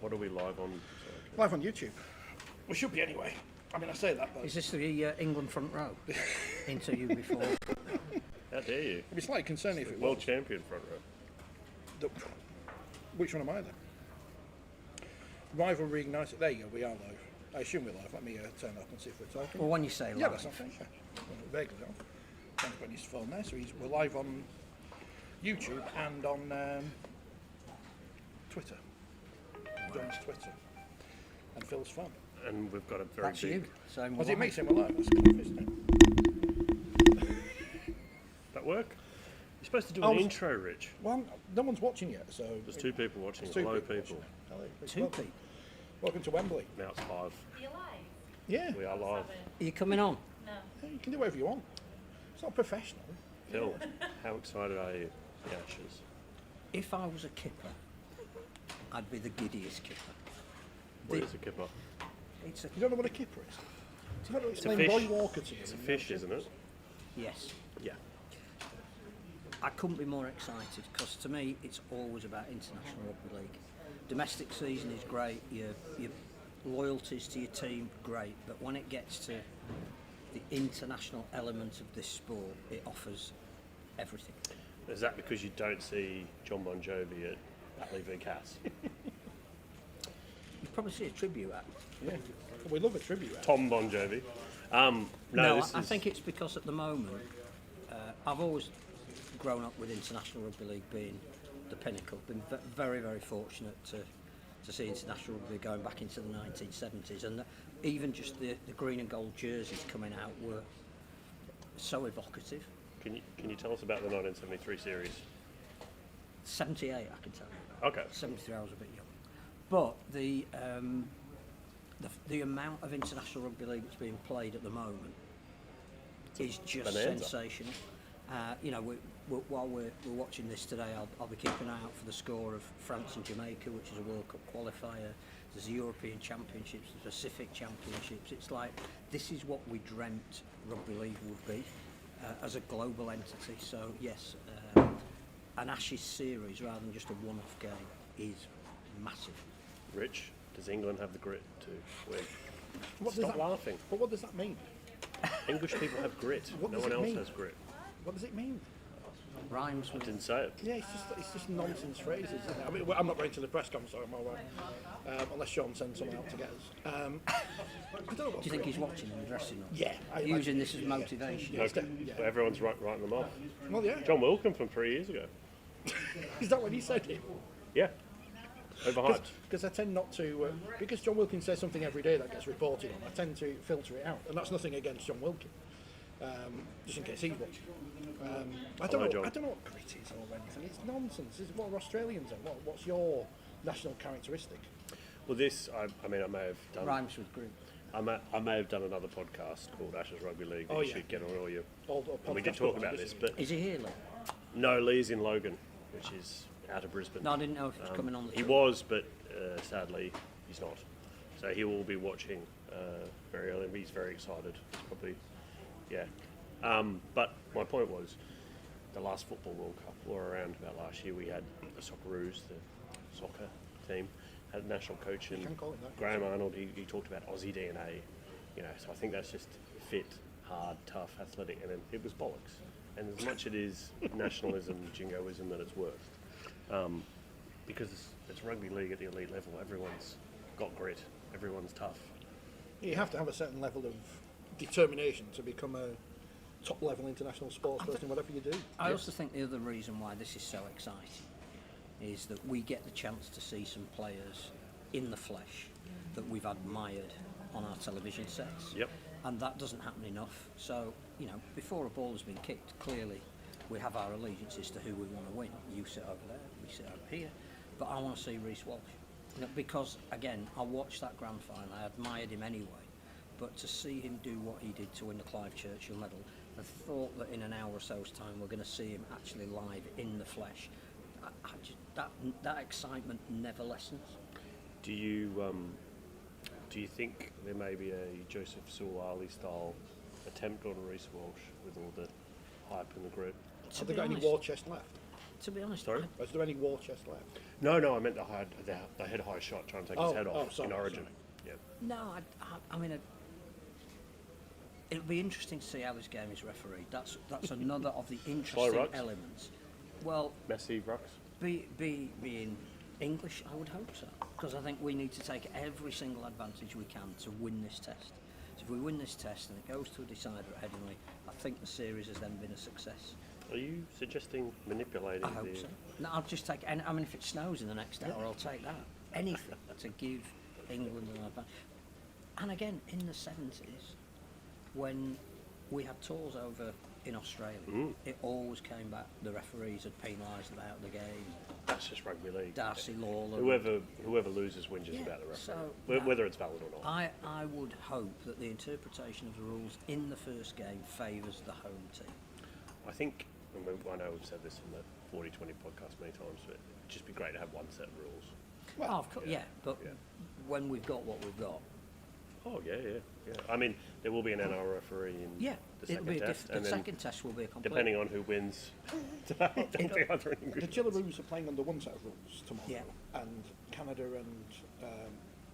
What are we live on? Live on YouTube. We should be anyway. I mean, I say that, but... Is this the England front row? Interview before? How dare you? It'd be slightly concerning if it World was. champion front row. Which one am I then? Rivalry Ignited. There you go, we are live. I assume we're live. Let me turn up and see if we're talking. Well, when you say live. Yeah, that's okay. Yeah. Vaguely on. Trying to put his phone there. So we're live on YouTube and on Twitter. John's Twitter. And Phil's phone. And we've got a very That's big... you. So Well, it makes him alive. That's good enough, isn't it? That work? You're supposed to do an intro, Rich. Well, no one's watching yet, so... There's 2 people watching. There's 2 Hello, people. people. Hello, Two people. Welcome to Wembley. Now it's 5. Are you live? Yeah. We are live. Are you coming on? No. Yeah, you can do whatever you want. It's not professional. Phil, how excited are you? The Ashes. If I was a kipper, I'd be the giddiest kipper. What is a kipper? It's a You don't know what a kipper is? You've got to a explain fish. Roy Walker to you. It's a fish, isn't it? yes. Yeah. I couldn't be more excited because to me it's always about international rugby league. Domestic season is great. Your loyalties to your team great, but when it gets to the international element of this sport, it offers everything. Is that because you don't see John Bon Jovi at Batley v Cass? You probably see a tribute act. Yeah. We love a tribute act. Tom Bon Jovi. No, this I is... think it's because at the moment I've always grown up with international rugby league being the pinnacle. Been very, very fortunate to see international rugby going back into the 1970s, and even just the green and gold jerseys coming out were so evocative. Can you tell us about the 1973 series? 78, I can tell you. Okay. 73, I was a bit young. But the amount of international rugby league that's being played at the moment is just bonanza. sensational. While we're watching this today, I'll be keeping an eye out for the score of France and Jamaica, which is a World Cup qualifier. There's the European Championships, the Pacific Championships. It's like this is what we dreamt rugby league would be as a global entity. So yes, an Ashes series rather than just a one-off game is massive. Rich, does England have the grit to win? What does Stop that- laughing. But what does that mean? English people have grit. What No does one it else mean? has grit. What does it mean? Rhymes I with didn't say it. Yeah, it's just nonsense phrases, isn't it? I mean, I'm not going to the press conference, so I'm all right. Unless Sean sends someone out to get us. I don't know what Do you think he's watching in the dressing room? Yeah. Using this as motivation. Yeah, Okay. yeah. Everyone's writing them off. Well, yeah. John Wilkin from 3 years ago. Is that what he said? Yeah. Overhyped. Because I tend not to... because John Wilkin says something every day that gets reported on, I tend to filter it out. And that's nothing against John Wilkin. Just in case he's watching. I don't know what grit is or anything. It's nonsense. It's what are Australians are. What's your national characteristic? Well, this, I mean, I may have done... Rhymes with group. I may have done another podcast called Ashes Rugby League that Oh, you yeah. should get on all your... Or And we podcast can talk about providers. this, but Is he here, Lee? no, Lee's in Logan, which is out of Brisbane. No, I didn't know if he was coming on the He tour. was, but sadly, he's not. So he will be watching very early. He's very excited. He's probably, yeah. But my point was, the last Football World Cup, or around about last year, we had the Socceroos, the soccer team, had a national coach, and can call it that. Graham Arnold, he talked about Aussie DNA, so I think that's just fit, hard, tough, athletic, and it was bollocks. And as much it is nationalism, jingoism that it's worth, because it's rugby league at the elite level, everyone's got grit, everyone's tough. You have to have a certain level of determination to become a top-level international sports person, whatever you do. I also think the other reason why this is so exciting is that we get the chance to see some players in the flesh that we've admired on our television sets. Yep. And that doesn't happen enough. So, before a ball has been kicked, clearly we have our allegiances to who we want to win. You sit over there, we sit over here. But I want to see Reece Walsh. Because, again, I watched that grand final, I admired him anyway. But to see him do what he did to win the Clive Churchill medal, the thought that in an hour or so's time we're going to see him actually live in the flesh, that excitement never lessens. Do you think there may be a Joseph Suwali style attempt on Reece Walsh with all the hype and the grit? Have they got any war chest left? To be honest, Sorry? Is there any war chest left? No, I meant they had a high shot trying to take his head off sorry, in Origin. sorry. Yeah. No, I mean, it'll be interesting to see how this game is refereed. That's another of the interesting rucks? elements. Well, Messy rucks. being English, I would hope so, because I think we need to take every single advantage we can to win this test. So if we win this test and it goes to a decider at Headingley, I think the series has then been a success. Are you suggesting manipulating I hope so. No, I'll just take. I mean, if it snows in the next hour, I'll take that. Anything to give England an advantage. And again, in the 70s, when we had tours over in Australia, it always came back. The referees had penalised them out of the game. That's just rugby league. Darcy Lawler. Whoever loses whinges about the referee, So, whether it's valid or not. I would hope that the interpretation of the rules in the first game favours the home team. I think, and I know we've said this in the Forty20 podcast many times, but it'd just be great to have one set of rules. Well, of course, but when we've got what we've got, Oh yeah. I mean, there will be an NRL referee in the it'll second be test, the and then second test will be a complete. depending on who wins, there'll be either an English. The Chillaroos are playing under one set of rules tomorrow, Yeah. and Canada and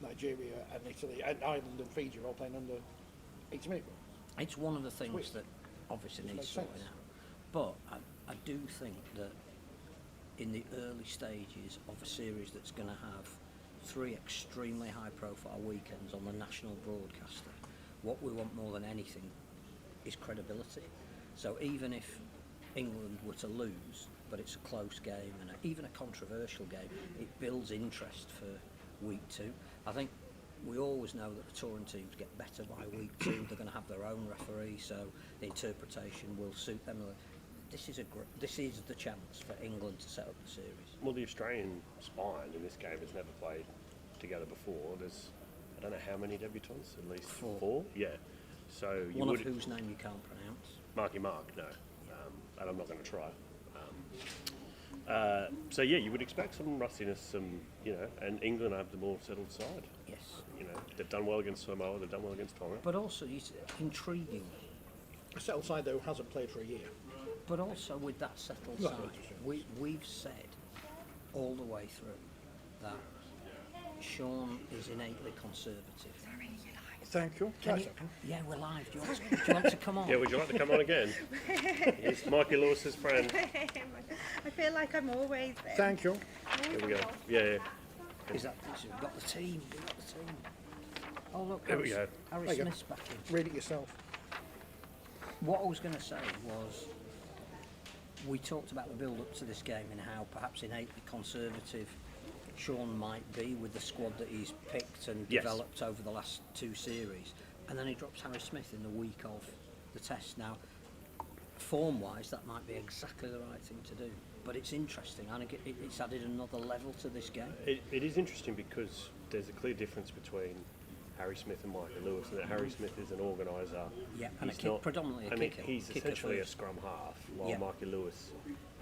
Nigeria and Italy and Ireland and Fiji are all playing under 80-minute rules. It's one of the things Which that obviously needs makes sorting sense. out. But I do think that in the early stages of a series that's going to have 3 extremely high-profile weekends on the national broadcaster, what we want more than anything is credibility. So even if England were to lose, but it's a close game and even a controversial game, it builds interest for week 2. I think we always know that the touring teams get better by week 2. They're going to have their own referee, so the interpretation will suit them. This is the chance for England to set up the series. Well, the Australian spine in this game has never played together before. There's, I don't know how many debutants, at least 4. Yeah. So you One would of whose name you can't pronounce. Marky Mark, no, and I'm not going to try. So yeah, you would expect some rustiness, and England have the more settled side. Yes. They've done well against Samoa, they've done well against Tonga. But also, intriguing. A settled side, though, hasn't played for a year. But also with that settled Right. side, we've said all the way through that Sean is innately conservative. Thank you. Can you- yeah, we're live. Do you want to come on? Yeah, would you like to come on again? He's Mikey Lewis's friend. I feel like I'm always there. Thank you. Here we go. Yeah. Is that we've got the team? We've got the team. Oh look, There we go. Harry There you go. Smith's back in. Read it yourself. What I was going to say was, we talked about the build-up to this game and how perhaps innately conservative Sean might be with the squad that he's picked and Yes. developed over the last 2 series, and then he drops Harry Smith in the week of the test. Now, form-wise, that might be exactly the right thing to do, but it's interesting. I think it's added another level to this game. It is interesting because there's a clear difference between Harry Smith and Mikey Lewis, and that Harry Smith is an organiser. Yeah, and He's predominantly a I mean, kicker. he's Kicker essentially a first. scrum half, while Yeah. Mikey Lewis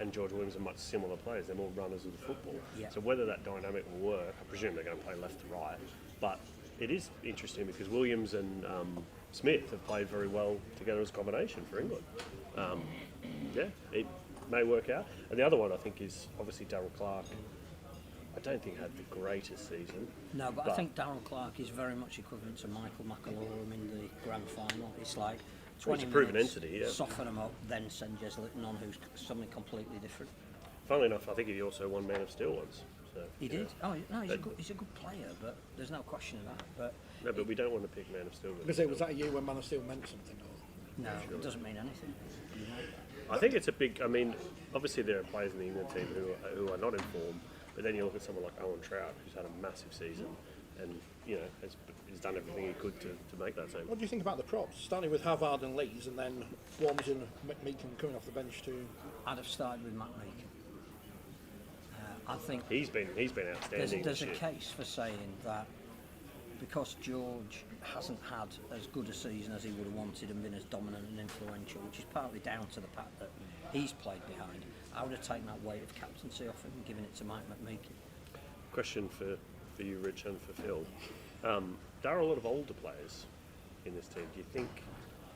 and George Williams are much similar players. They're more runners of the football. Yeah. So whether that dynamic will work, I presume they're going to play left to right. But it is interesting because Williams and Smith have played very well together as a combination for England. Yeah, it may work out. And the other one I think is obviously Darryl Clark. I don't think had the greatest season. No, but I think Darryl Clark is very much equivalent to Michael McAlorum in the grand final. It's like 20 a proven minutes, entity, yeah. soften them up, then send Jeslington on, who's something completely different. Funnily enough, I think he also won Man of Steel once. So, He you know. did. Oh no, But- he's a good player, but there's no question of that. But No, but we don't want to pick Man of Steel. Because it was that a year when Man of Steel meant something. Or... no, it doesn't mean anything. You know? I think it's a big. I mean, obviously there are players in the England team who are not in form, but then you look at someone like Owen Trout, who's had a massive season, and has done everything he could to make that team. What do you think about the props? Starting with Havard and Lees, and then Worms and McMeekin coming off the bench to... I'd have started with Matt Meakin. I think He's been outstanding. there's a this year. case for saying that because George hasn't had as good a season as he would have wanted and been as dominant and influential, which is partly down to the fact that he's played behind, I would have taken that weight of captaincy off him and given it to Mike McMeekin. Question for you, Rich, and for Phil. There are a lot of older players in this team. Do you think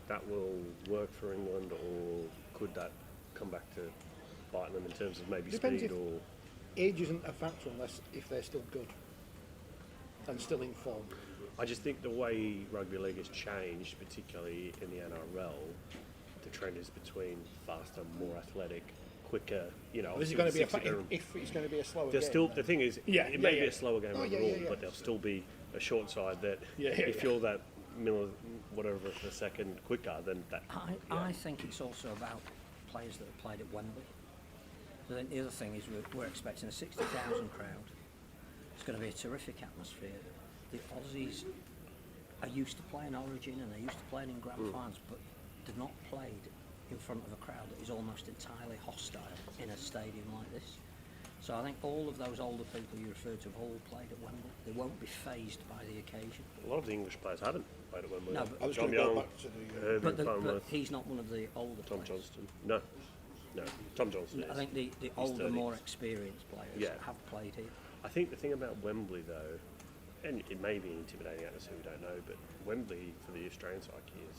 that will work for England, or could that come back to bite them in terms of maybe Depends speed if- or? age isn't a factor unless if they're still good and still in form. I just think the way rugby league has changed, particularly in the NRL, the trend is between faster, more athletic, quicker. You know, This is going to be if it's going to be a slower there's game. still then- the thing is, it may be a slower game overall, but there'll still be a short side that if you're that whatever of a second quicker, then that. I think it's also about players that have played at Wembley. So then the other thing is we're expecting a 60,000 crowd. It's going to be a terrific atmosphere. The Aussies are used to playing Origin and they're used to playing in grand finals, but they've not played in front of a crowd that is almost entirely hostile in a stadium like this. So I think all of those older people you referred to have all played at Wembley. They won't be fazed by the occasion. A lot of the English players haven't played at Wembley. No, but- I was Tom going to go Young, back to the. Irving, But Farnworth, he's not one of the older Tom players. Johnston. No, Tom Johnston I is. think the older, 30s. more experienced players have played here. I think the thing about Wembley, though, and it may be an intimidating atmosphere, we don't know, but Wembley for the Australian side is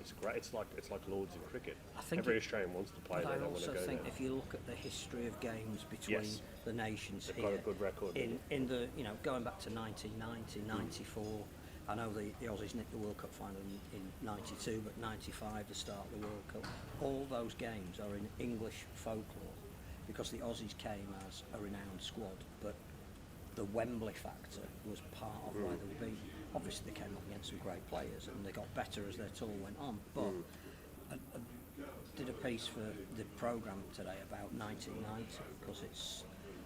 it's great. It's like Lords in cricket. I think Every Australian wants to play But there. I They want to also go think there. if you look at the history of games between Yes. the nations They've here, got a good record. in the going back to 1990, 94. I know the Aussies nicked the World Cup final in 92, but 95 the start of the World Cup. All those games are in English folklore because the Aussies came as a renowned squad, but the Wembley factor was part of why they were beaten. Obviously, they came up against some great players and they got better as their tour went on. But I did a piece for the programme today about 1990 because it's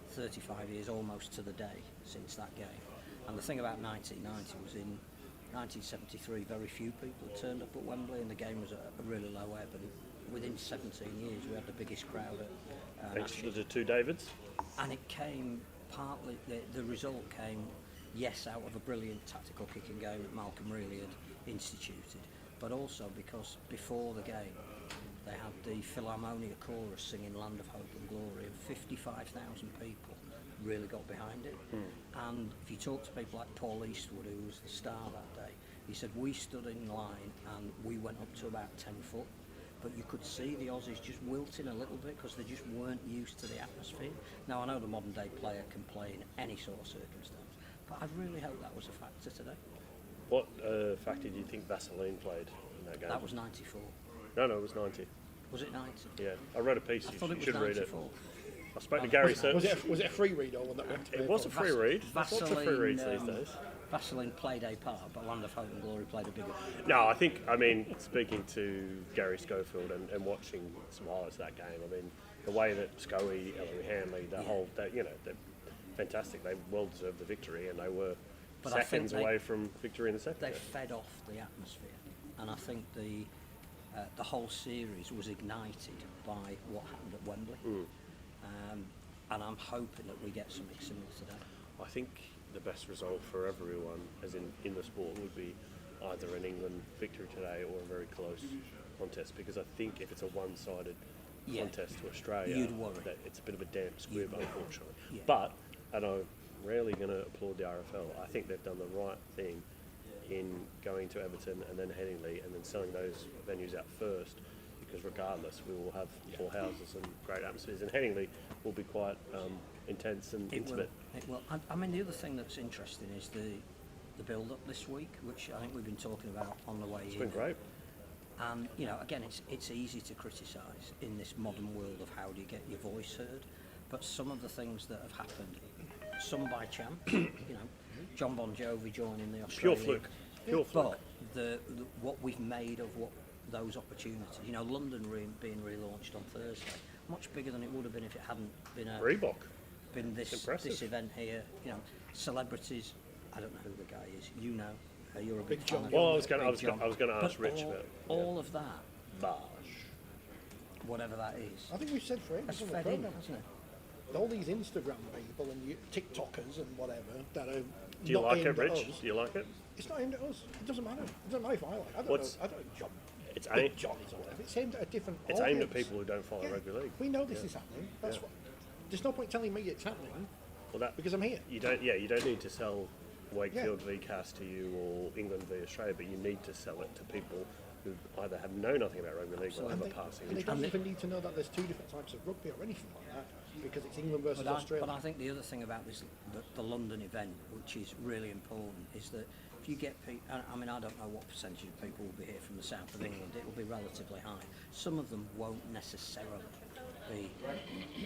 35 years almost to the day since that game. And the thing about 1990 was in 1973, very few people had turned up at Wembley and the game was a really low ebb. And within 17 years, we had the biggest crowd at Thanks to the two Davids. and it came partly, the result came, yes, out of a brilliant tactical kicking game that Malcolm Reilly had instituted, but also because before the game they had the Philharmonia chorus singing Land of Hope and Glory, and 55,000 people really got behind it. And if you talk to people like Paul Eastwood, who was the star that day, he said we stood in line and we went up to about 10 foot. But you could see the Aussies just wilting a little bit because they just weren't used to the atmosphere. Now, I know the modern day player can play in any sort of circumstance, but I really hope that was a factor today. What factor do you think Vaseline played in that game? That was 94. No, it was 90. Was it 90? Yeah, I wrote a piece. I You thought it was should read it. 94. I spoke to Gary Was Search. it a free read or one that went to It was a free read. Lots of free reads these Vaseline, days. Vaseline played a part, but Land of Hope and Glory played a bigger part. No, I mean, speaking to Gary Schofield and watching some highlights of that game, I mean, the way that Scoey, Ellery Hanley, they're fantastic. They well deserved the victory, and they were But I think seconds away from victory in the second They game. fed off the atmosphere, and I think the whole series was ignited by what happened at Wembley. And I'm hoping that we get something similar today. I think the best result for everyone, as in the sport, would be either an England victory today or a very close contest, because I think if it's a one-sided contest to Australia, You'd worry. that it's a bit of a damp squib, unfortunately. Yeah. But, and I'm rarely going to applaud the RFL, I think they've done the right thing in going to Everton and then Headingley and then selling those venues out first, because regardless we will have full houses and great atmospheres, and Headingley will be quite intense and intimate. It will. I mean, the other thing that's interesting is the build-up this week, which I think we've been talking about on the way in. It's been great. And again, it's easy to criticise in this modern world of how do you get your voice heard. But some of the things that have happened, some by chance, John Bon Jovi joining the Australian. Pure fluke. Pure fluke. But what we've made of those opportunities, London being relaunched on Thursday, much bigger than it would have been if it hadn't been Reebok. been this Impressive. event here. Celebrities. I don't know who the guy is. You're a Big big John. fan of Well, him. I was going Big John. to ask But Rich about all of that, Barge. whatever that is, I think we've said for has ages on the fed in, programme. hasn't it? All these Instagram people and TikTokers and whatever that are Do you not like aimed it, at Rich? us. Do you like it? It's not aimed at us. It doesn't matter. It doesn't matter if I like it. I don't What's- know. I don't know John. It's Big aimed. Johnny's or whatever. It's aimed at a different It's audience. aimed at people who don't follow rugby league. We know this is happening. That's what. There's no point telling me it's happening Well, because I'm here. you don't need to sell Wakefield v Cast to you or England v Australia, but you need to sell it to people who either know nothing about rugby league or have a passing And they interest. don't even need to know that there's two different types of rugby or anything like that. because it's England versus Australia. But I think the other thing about this, the London event, which is really important, is that if you get people, I mean, I don't know what percentage of people will be here from the south of England, it will be relatively high. Some of them won't necessarily be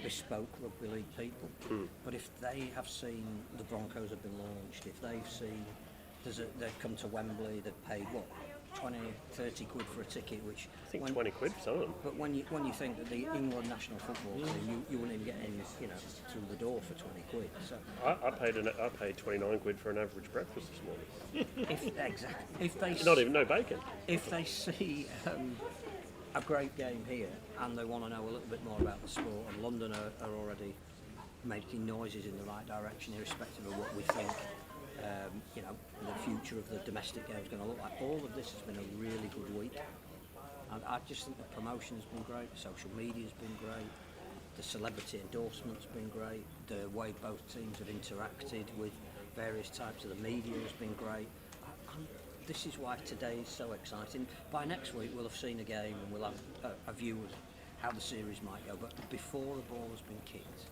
bespoke rugby league people, but if they have seen the Broncos have been launched, if they've seen, they've come to Wembley, they've paid, what, 20, 30 quid for a ticket, which I think 20 quid for some of them. but when you think that the England national football team, you wouldn't even get in, through the door for 20 quid. So I paid 29 quid for an average breakfast this morning. if they Not even no bacon. if they see a great game here and they want to know a little bit more about the sport, and London are already making noises in the right direction, irrespective of what we think. The future of the domestic game is going to look like. All of this has been a really good week, and I just think the promotion has been great, the social media has been great, the celebrity endorsement's been great, the way both teams have interacted with various types of the media has been great. And this is why today is so exciting. By next week we'll have seen a game and we'll have a view of how the series might go, but before the ball has been kicked,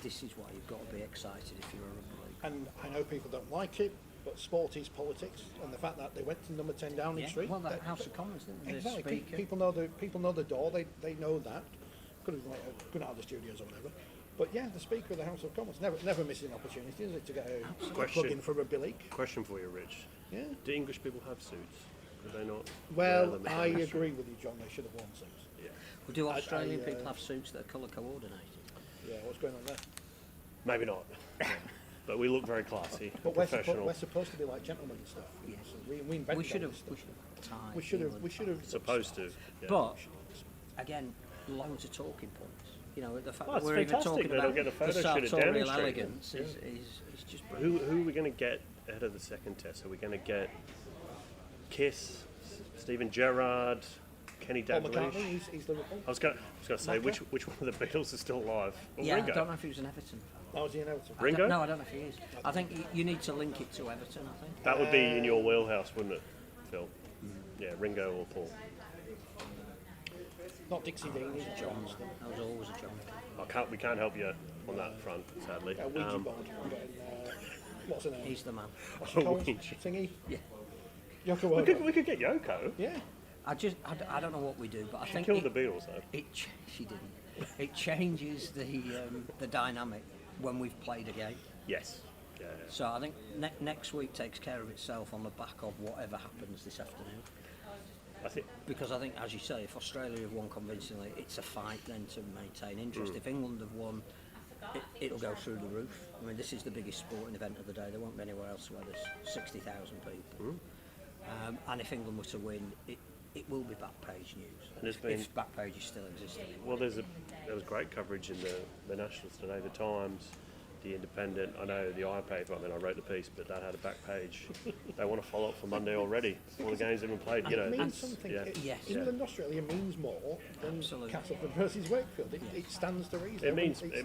this is why you've got to be excited if you're a rugby league. And I know people don't like it, but sport is politics, and the fact that they went to number 10 Downing Street. Well, the House of Commons, didn't they? Exactly. People know the door. They know that. Could have gone out of the studios or whatever. But yeah, the Speaker of the House of Commons never misses an opportunity, is it, to get a plug in for rugby league? Question for you, Rich. Yeah. Do English people have suits? Do they not? Well, wear them I internationally? agree with you, John. They should have worn suits. Yeah. Well, do Australian I, people have suits that are colour coordinated? Yeah. What's going on there? Maybe not. But we look very classy, But professional. we're supposed to be like gentlemen and stuff. Yes. So we invented We should all have. this stuff. We should have. We should have. Supposed to. Yeah. But again, loads of talking points. The fact Oh, that it's we're even fantastic. talking They about don't get a photo the shoot at sartorial Downing Street. elegance is just brilliant. Who are we going to get ahead of the second test? Are we going to get Kiss, Stephen Gerrard, Kenny Paul Dalglish? McCartney, he's Liverpool. I was going to say which one of the Beatles is still alive? Or Yeah, Ringo? I don't know if he was an Everton fan. That was the Everton. Ringo? No, I don't know if he is. I think you need to link it to Everton, I think. That would be in your wheelhouse, wouldn't it, Phil? Yeah, Ringo or Paul. Not Dixie Dean, he's John. That was always a John. We can't help you on that front, sadly. Ouija board. I'm getting, what's her name? He's the man. Ouija. Thingy? Yeah. Yoko we Ono. could get Yoko. Yeah. I don't know what we do, but I She think killed the Beatles, though. she didn't. It changes the dynamic when we've played a game. Yes. Yeah. So I think next week takes care of itself on the back of whatever happens this afternoon. I think Because I think, as you say, if Australia have won convincingly, it's a fight then to maintain interest. If England have won, it'll go through the roof. I mean, this is the biggest sporting event of the day. There won't be anywhere else where there's 60,000 people. And if England were to win, it will be back page news. And it's been- if back pages still exist anymore. well, there was great coverage in the Nationals today, the Times, the Independent. I know the iPaper. I mean, I wrote the piece, but that had a back page. They want to follow up for Monday already before the game's even played. It means something. Yeah. Yes. England Australia means more than Absolutely. Castleford versus Wakefield. It stands to reason. It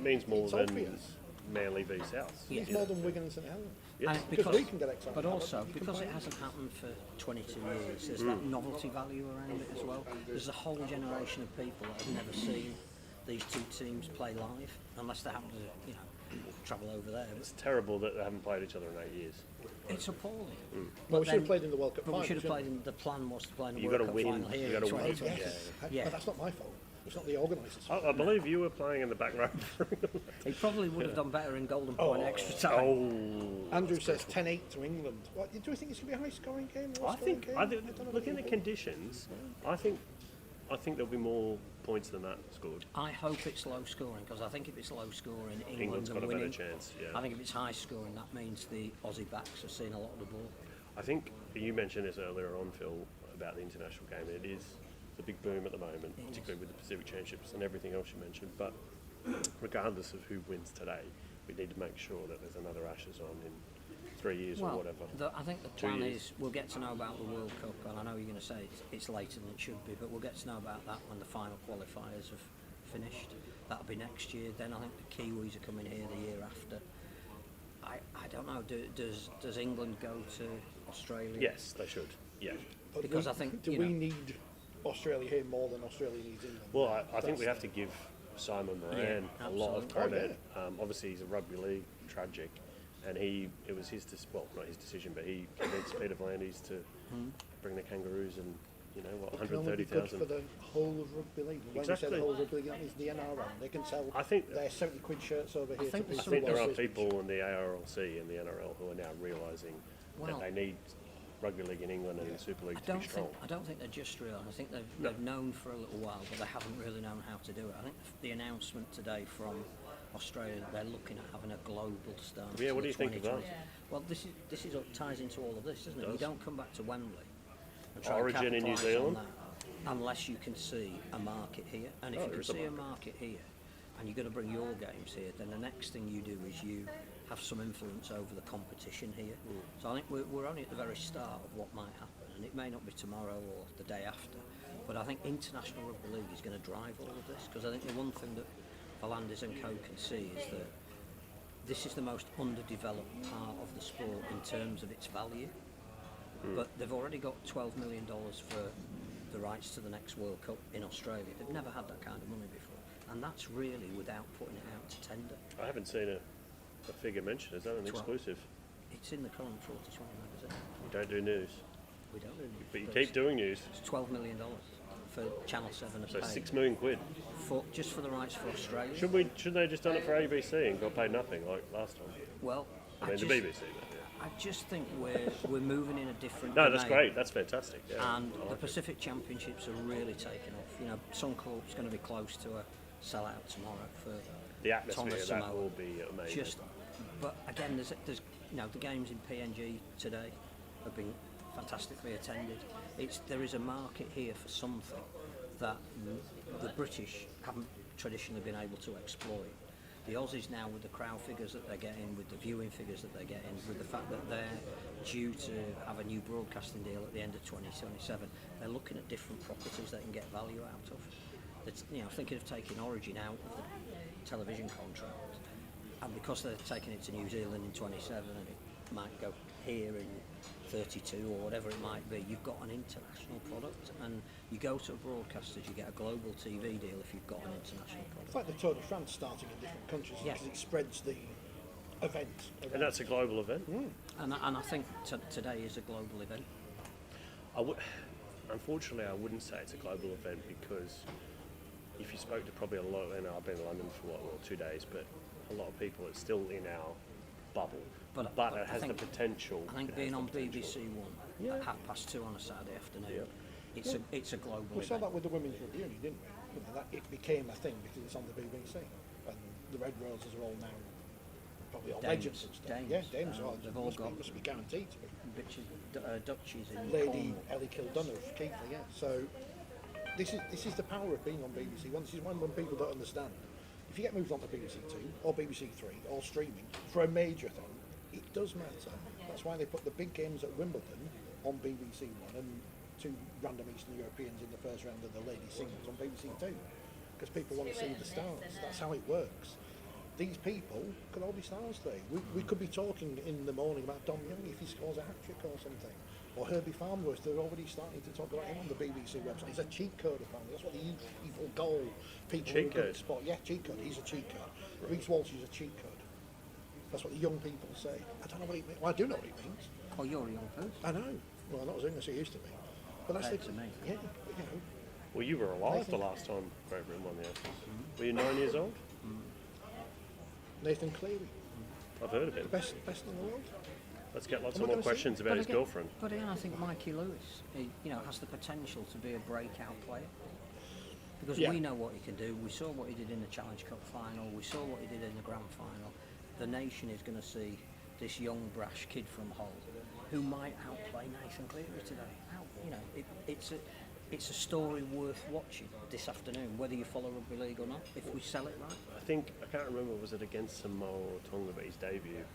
means more it's than obvious. Manly v South. It means more than Wigan and St Helens. Yes. And Because we can get excited. But about also, it, you can because buy it hasn't happened for 22 years, there's that novelty value around it as well. There's a whole generation of people that have never seen these two teams play live, unless they happen to, travel over there. It's terrible that they haven't played each other in 8 years. It's appalling. Well, we should have then- played in the World Cup But final. we should have shouldn't played in the plan was to play in the You World gotta Cup win, final here you gotta in win. we? 2020. Yes. Yeah. But that's not my fault. It's not the organisers' fault. I believe you were playing in the back row. He probably would have done better in Golden Point extra time. Oh, Andrew says 10-8 to England. What, do you think it's going to be a high-scoring game? I think don't know looking at about the conditions, I think there'll be more points than that scored. I hope it's low scoring, because I think if it's low scoring, England's England's got a better winning. chance. Yeah. I think if it's high scoring, that means the Aussie backs are seeing a lot of the ball. I think you mentioned this earlier on, Phil, about the international game. It is the big boom at the moment, particularly with the Pacific Championships and everything else you mentioned. But regardless of who wins today, we need to make sure that there's another Ashes on in 3 years or whatever. I think the 2 plan years. is we'll get to know about the World Cup, and I know you're going to say it's later than it should be, but we'll get to know about that when the final qualifiers have finished. That'll be next year. Then I think the Kiwis are coming here the year after. I don't know. Does England go to Australia? Yes, they should. Yeah. But Because I think, do we need Australia here more than Australia needs England? Well, I think we have to give Simon Moran a lot of absolutely. credit. Obviously, he's a rugby league tragic, and it was his not his decision, but he convinced Peter Vlandis to bring the Kangaroos and It can only be good for 130,000. the whole of rugby league. When we say Exactly. the whole of rugby league, that means the NRL. They can sell I think their 70 quid shirts over here. think to there's I think there are Business. people in the ARLC and the NRL who are now realising Well- that they need rugby league in England and the Super League to be strong. I don't think they're just real. I think they've known for a little while, but they haven't really known how to do it. I think the announcement today from Australia that they're looking at having a global stance. Yeah, what for do you think of 2020. that? Well, this ties into all of this, doesn't it? You does. don't come back to Wembley and try Origin and in New capitalise on Zealand? that unless you can see a market here. And if Oh, you there can is a see a market here, and you're going to bring your games here, then the next thing you do is you have some influence over the competition here. So I think we're only at the very start of what might happen, and it may not be tomorrow or the day after, but I think International Rugby League is going to drive all of this, because I think the one thing that Vlandis and co can see is that this is the most underdeveloped part of the sport in terms of its value. But they've already got $12 million for the rights to the next World Cup in Australia. They've never had that kind of money before, and that's really without putting it out to tender. I haven't seen a figure mentioned. Is that an 12. exclusive? It's in the current Forty20 magazine. You don't do news, We don't do it. but you keep doing news. It's $12 million for Channel 7 to So pay £6 million. just for the rights for Australia. Should they just done it for ABC and got paid nothing like last time? Well, I mean, the BBC. But, yeah. I just think we're moving in a different. No, that's domain. great. That's fantastic. Yeah, And I the like it. Pacific Championships are really taking off. You know, Suncorp's going to be close to a sellout tomorrow for The atmosphere Thomas that Samoa. will be amazing. But again, there's the games in PNG today have been fantastically attended. There is a market here for something that the British haven't traditionally been able to exploit. The Aussies now, with the crowd figures that they're getting, with the viewing figures that they're getting, with the fact that they're due to have a new broadcasting deal at the end of 2027, they're looking at different properties they can get value out of. It's, thinking of taking Origin out of the television contract, and because they're taking it to New Zealand in 27 and it might go here in 32 or whatever it might be, you've got an international product, and you go to a broadcaster, you get a global TV deal if you've got an international It's product. like the Tour de France starting in different countries Yeah. because it spreads the event. And that's a global event. And I think today is a global event. Unfortunately, I wouldn't say it's a global event because if you spoke to probably a lot, I've been in London for 2 days, but a lot of people, it's still in our bubble. But it I has think- the potential. I think it has being the on potential. BBC One at 2:30 on a Saturday afternoon, it's a global We saw event. that with the Women's Rugby Union, didn't we? That it became a thing because it's on the BBC. And the Red Roses are all now probably all Dames, legends and stuff. dames. Yeah, Dames are. They've all got must be guaranteed to be. Duchies in Lady Cornwall. Ellie Kildunner of Keighley, yeah. So this is the power of being on BBC One. This is when people don't understand. If you get moved on to BBC Two or BBC Three or streaming for a major thing, it does matter. That's why they put the big games at Wimbledon on BBC One and 2 random Eastern Europeans in the first round of the ladies singles on BBC Two, because people want to see the stars. That's how it works. These people could all be stars today. We could be talking in the morning about Dom Young if he scores a hat-trick or something. Or Herbie Farnworth, they're already starting to talk about him on the BBC website. He's a cheat code apparently. That's what the evil goal people Cheat who are good at code? sport. Yeah, cheat code. He's a cheat code. Reece Walsh is a cheat code. That's what the young people say. I don't know what it means. Well, I do know what it means. Oh, you're a young person. I know. Well, not as young as he used to be. But that's Right, the to me. Yeah, but, Well, you were alive Nathan. the last time Great Britain won the Ashes. Were you 9 years old? Nathan Cleary, I've heard of him. best in the world. Let's get lots Am I of more gonna say- questions about his girlfriend. But again, I think Mikey Lewis, has the potential to be a breakout player. Because Yeah. we know what he can do. We saw what he did in the Challenge Cup final. We saw what he did in the Grand Final. The nation is going to see this young, brash kid from Hull who might outplay Nathan Cleary today. It's a story worth watching this afternoon, whether you follow rugby league or not. If we sell it right. I can't remember, was it against Samoa or Tonga, but his debut,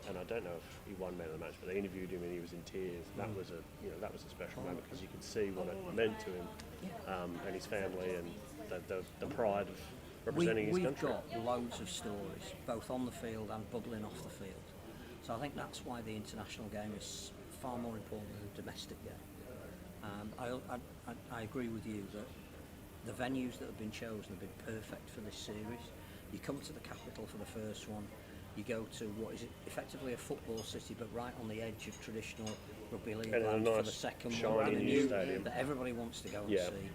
and I don't know if he won man of the match, but they interviewed him and he was in tears. That was a special moment because you could see what it meant to him and his family and the pride of representing his We've country. got loads of stories, both on the field and bubbling off the field. So I think that's why the international game is far more important than the domestic game. I agree with you that the venues that have been chosen have been perfect for this series. You come to the capital for the first one, you go to what is effectively a football city, but right on the edge of traditional rugby league And a land for nice the second shiny one, new stadium. that everybody wants to go and Yeah. see.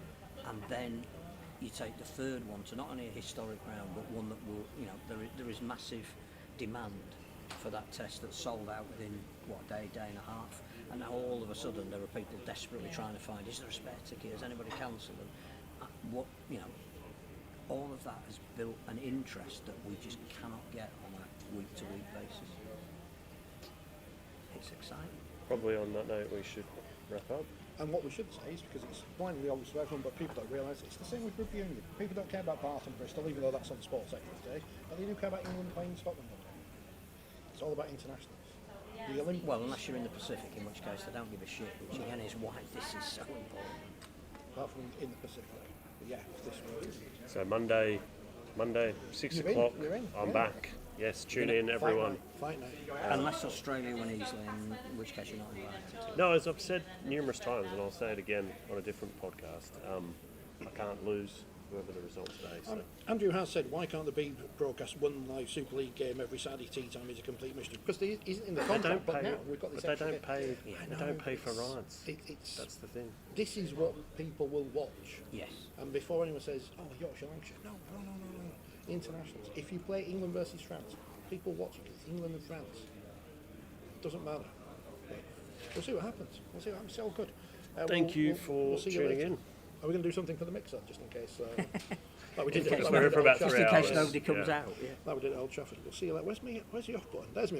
And then you take the third one to not only a historic ground, but one that will, there is massive demand for that test that's sold out within, day and a half. And now all of a sudden there are people desperately trying to find, is there a spare ticket, has anybody cancelled them? All of that has built an interest that we just cannot get on a week-to-week basis. It's exciting. Probably on that note, we should wrap up. And what we should say is, because it's blindly obvious to everyone, but people don't realise it's the same with rugby union. People don't care about Bath and Bristol, even though that's on Sports Extra today, but they do care about England playing Scotland one day. It's all about internationals. The Olympics. Well, unless you're in the Pacific, in which case they don't give a shit, which again is why this is so important. Apart from in the Pacific. But yeah, this one. So Monday, 6 You're in, o'clock. you're in, I'm yeah. back. Yes, tune in, everyone. Fight night. Unless Australia win easily, in which case you're not invited to. No, as I've said numerous times, and I'll say it again on a different podcast, I can't lose whoever the result today. So. Andrew has said, why can't the be broadcast one live Super League game every Saturday tea time is a complete mystery? Because they isn't in the They contract, don't but pay. now we've got this But they extra don't bit. pay. I They know, don't pay for it's- rights. It's That's the thing. this is what people will watch. Yes. And before anyone says, oh, Yorkshire, Lancashire, no. Internationals. If you play England versus France, people watch it. It's England and France. Doesn't matter. But we'll see what happens. It's all good. Thank you for see you tuning later. in. Are we going to do something for the mixer, just in case? Like we did In case like we're we here did for at about Old 3 Just in Trafford. case hours. nobody comes Yeah. out. Yeah. Like we did at Old Trafford. We'll see you later. Where's the off button? There's me off